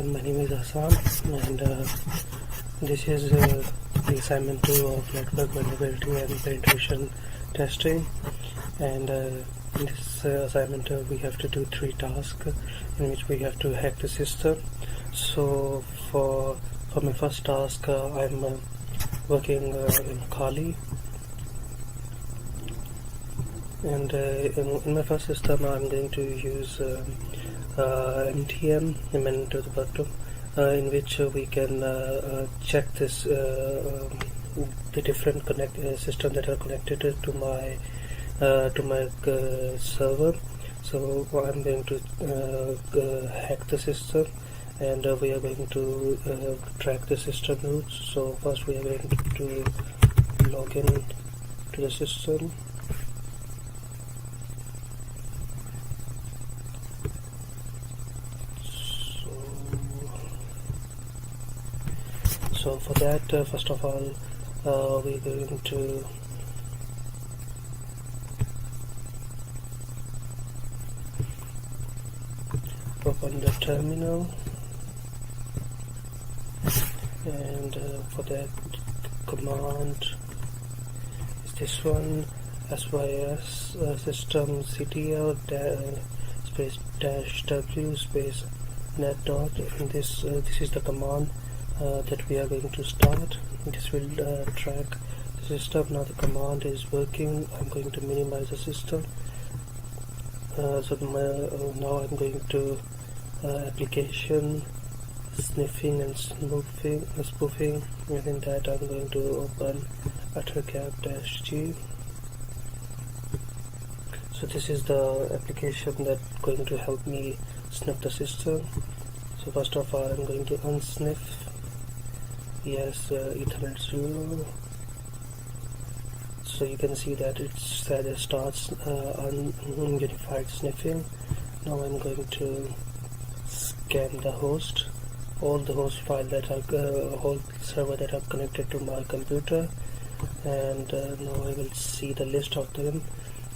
everyone, my name is Hassan, and this is the assignment 2 of network vulnerability and penetration testing. And in this assignment we have to do 3 tasks in which we have to hack the system. So for my first task, I'm working in Kali, and in my first system I'm going to use MTM, in which we can check this the different systems that are connected to my server. So I'm going to hack the system, and we are going to track the system routes. So first we are going to log in to the system. So for that, first of all, we're going to open the terminal, and for that command is this one, sys system ctl space -w space net dot, and this is the command that we are going to start. This will track the system. Now the command is working. I'm going to minimize the system. Now I'm going to application, sniffing and spoofing. Within that I'm going to open uttercap-g. So this is the application that's going to help me sniff the system. So first of all, I'm going to unsniff. Yes, Ethernet 0. So you can see that it starts ununified sniffing. Now I'm going to scan the host, all the host file that are whole server that are connected to my computer, and now I will see the list of them.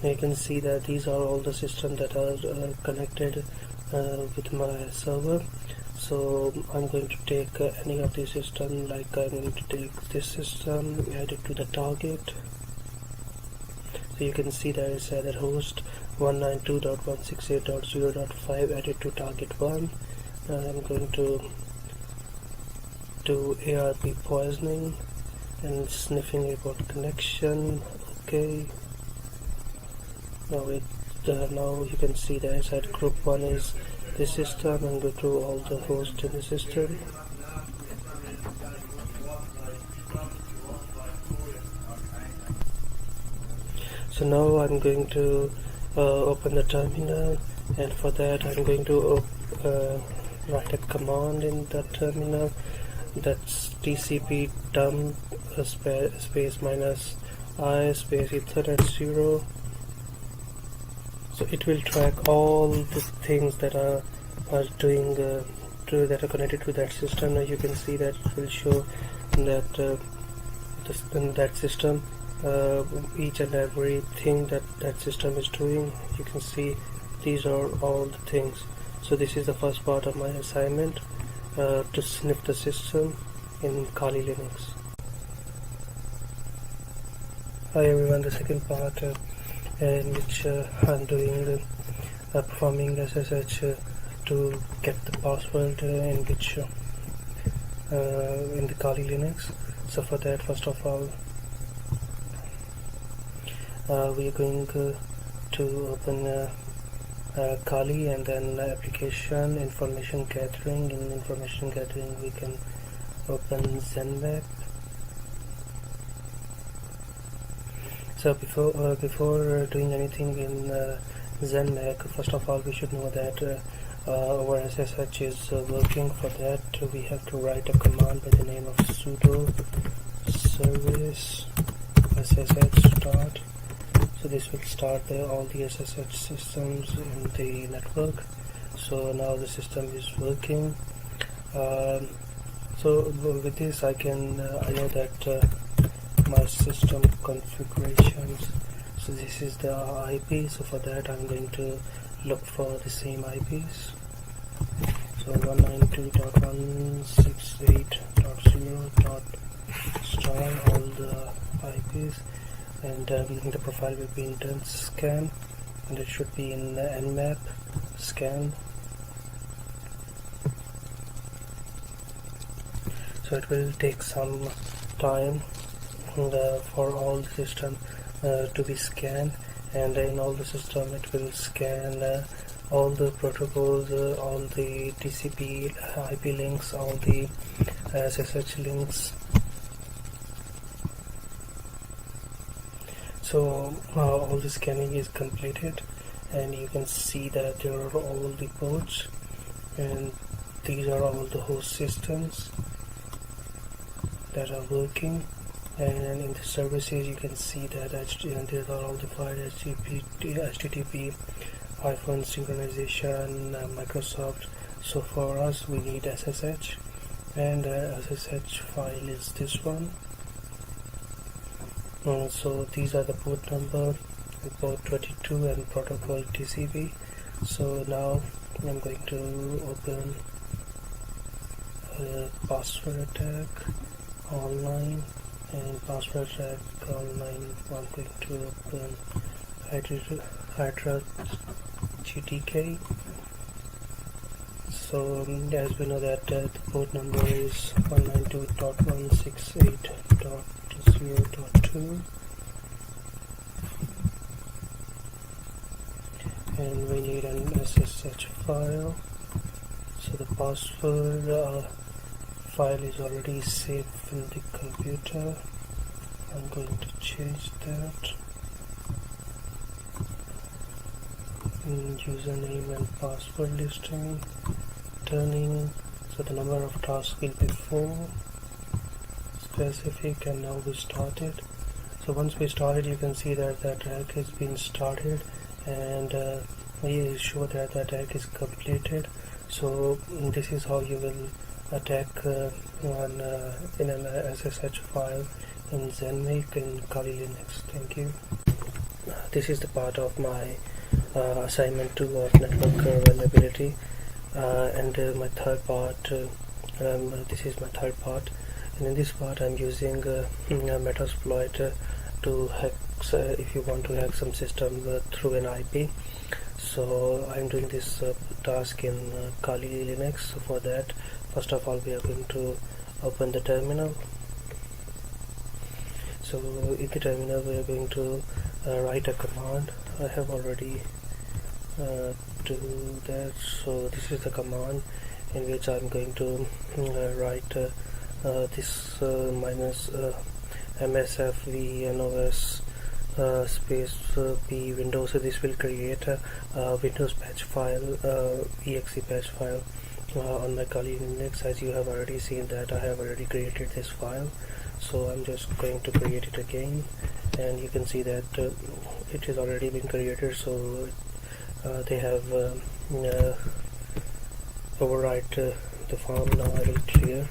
Now you can see that these are all the systems that are connected with my server. So I'm going to take any of these systems, like I'm going to take this system, add it to the target. So you can see that it's added host 192.168.0.5 added to target 1. I'm going to do ARP poisoning and sniffing report connection. Okay. Now you can see that inside group 1 is this system, and go through all the hosts in the system. So now I'm going to open the terminal, and for that I'm going to write a command in the terminal. That's tcp dump space -i space ethernet 0. So it will track all the things that are doing that are connected to that system. Now you can see that it will show that in that system each and every thing that system is doing. You can see these are all the things. So this is the first part of my assignment, to sniff the system in Kali Linux. Hi everyone, the second part in which I'm doing performing SSH to get the password in which in the Kali Linux. So for that, first of all, we are going to open Kali, and then application, information gathering. In information gathering we can open NVaPT. So before doing anything in NVaPT, first of all we should know that our SSH is working. For that we have to write a command by the name of sudo service ssh start. So this will start all the SSH systems in the network. So now the system is working. So with this I know that my system configurations. So this is the IP. So for that I'm going to look for the same IPs. So 192.168.0.star all the IPs, and the profile will be in dense scan, and it should be in NMAP scan. So it will take some time for all the system to be scanned, and in all the system it will scan all the protocols, all the TCP IP links, all the SSH links. So all the scanning is completed, and you can see that there are all the ports, and these are all the host systems that are working. And in the services you can see that these are all defined HTTP, iPhone synchronization, Microsoft. So for us we need SSH, and SSH file is this one. So these are the port number, port 22, and protocol TCP. So now I'm going to open password attack online, and password attack online I'm going to open Hydra GTK. So as we know that the port number is 192.168.0.2, and we need an SSH file. So the password file is already saved in the computer. I'm going to change that. Username and password listing, turning, so the number of tasks will be 4, specific, and now we started. So once we started, you can see that the attack has been started, and we show that the attack is completed. So this is how you will attack in an SSH file in ZenMake and Kali Linux. Thank you. This is the part of my assignment 2 of network vulnerability, and my third part. This is my third part, and in this part I'm using Metasploit to hack. If you want to hack some system through an IP, so I'm doing this task in Kali Linux. So for that, first of all, we are going to open the terminal. So in the terminal we are going to write a command. I have already do that. So this is the command in which I'm going to write this minus msfvnos space p windows. So this will create a Windows patch file, exe patch file on my Kali Linux. As you have already seen that I have already created this file, so I'm just going to create it again, and you can see that it has already been created. So they have overwrite the form. Now I will clear.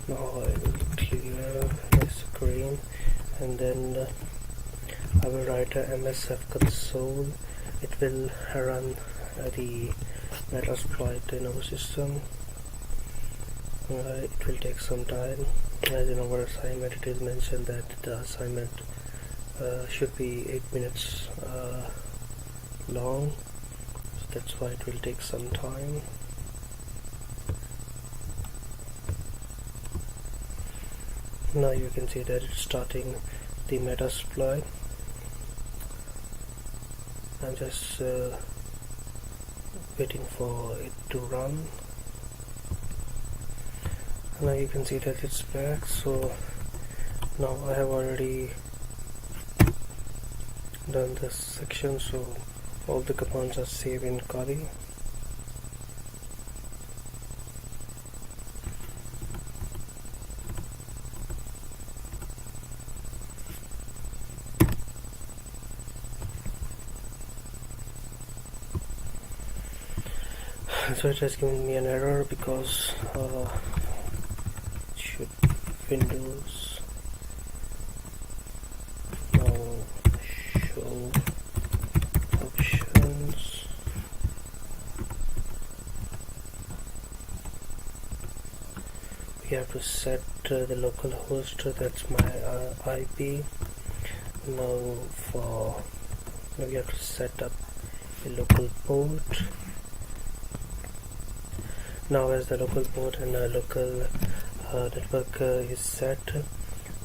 Now I will clear this screen, and then I will write a msf console. It will run the Metasploit in our system. It will take some time, as in our assignment it is mentioned that the assignment should be 8 minutes long, so that's why it will take some time. Now you can see that it's starting the Metasploit. I'm just waiting for it to run. Now you can see that it's back. So now I have already done this section, so all the commands are saved in Kali. So it has given me an error because should Windows now show we have to set the local host, that's my IP. Now we have to set up a local port. Now as the local port and local network is set,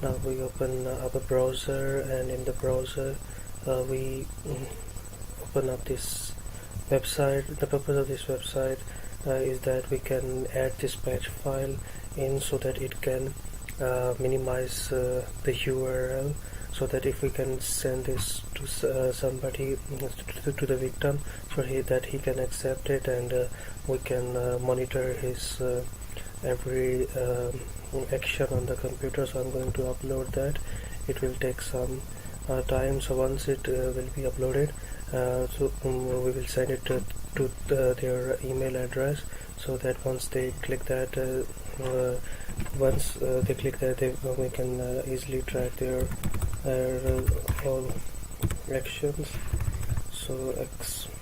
now we open our browser, and in the browser we open up this website. The purpose of this website is that we can add this patch file in so that it can minimize the URL, so that if we can send this to somebody, to the victim, so that he can accept it, and we can monitor his every action on the computer. So I'm going to upload that. It will take some time, so once it will be uploaded, we will send it to their email address, so that once they click that, we can easily track their all actions. So exploit.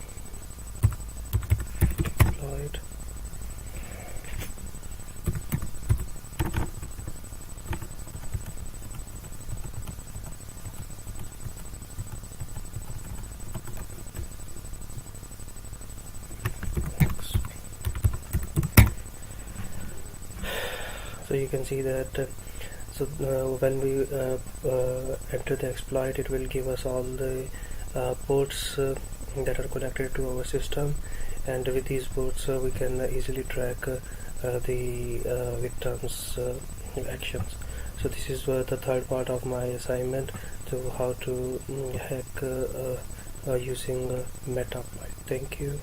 So you can see that when we enter the exploit, it will give us all the ports that are connected to our system, and with these ports we can easily track the victim's actions. So this is the third part of my assignment, to how to hack using NVaPT. Thank you.